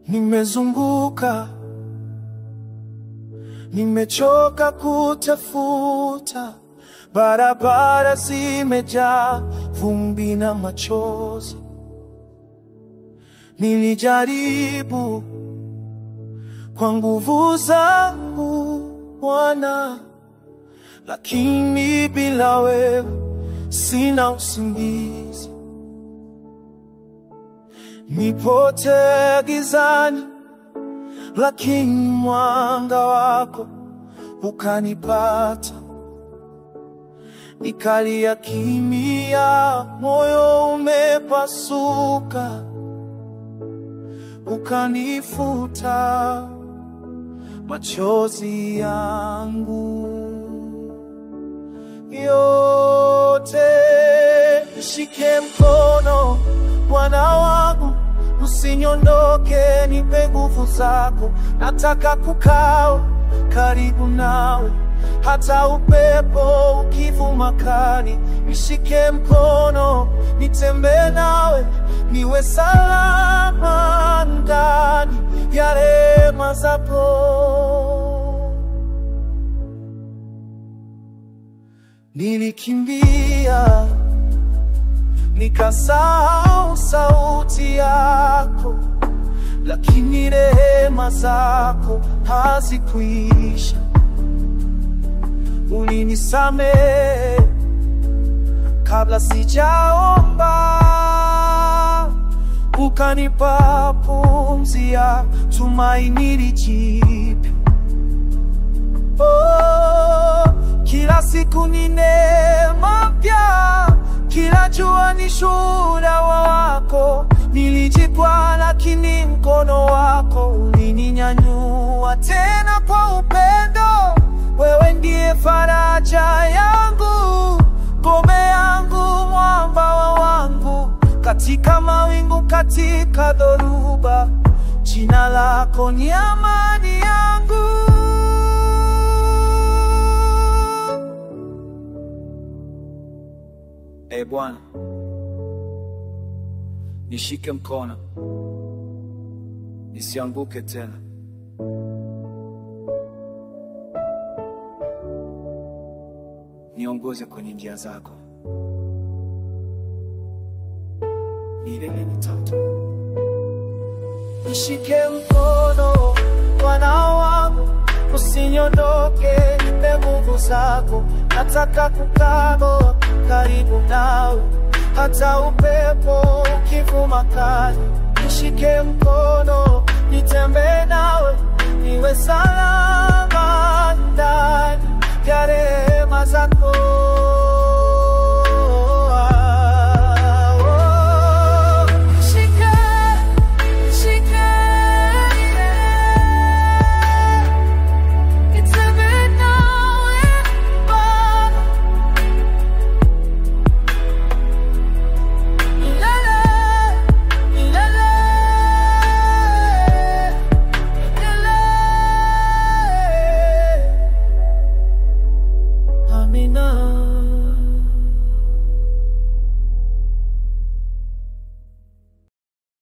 Nimezunguka, nimechoka kutafuta, barabara zimejaa vumbi na machozi. Nilijaribu kwa nguvu zangu Bwana, lakini bila wewe sina usingizi. Nipotea gizani, lakini mwanga wako ukanipata. Nikalia kimya, moyo umepasuka, ukanifuta machozi yangu yote. Nishike mkono Bwana wangu, usiniondoke, nipe nguvu zako. Nataka kukaa karibu nawe, hata upepo ukivuma kali. Nishike mkono, nitembee nawe, niwe salama ndani ya rehema zako. Nilikimbia, nikasahau sauti yako, lakini rehema zako hazikuisha. Ulinisamehe kabla sijaomba, ukanipa pumzi ya tumaini jipya. Oh, kila siku ni neema mpya, kila jua ni shuhuda wako. Nilijikwaa, lakini mkono wako ulininyanyua tena kwa upendo. Wewe ndiye faraja yangu, ngome yangu, mwamba wangu, katika mawingu, katika dhoruba, jina lako ni amani yangu. Bwana, nishike mkono, nisianguke tena. Niongoze kwenye njia zako, milele nitatu. Nishike mkono Bwana wangu, usiniondoke, nipe nguvu zako. Nataka kukaa karibu nawe, hata upepo ukivuma kali. Nishike mkono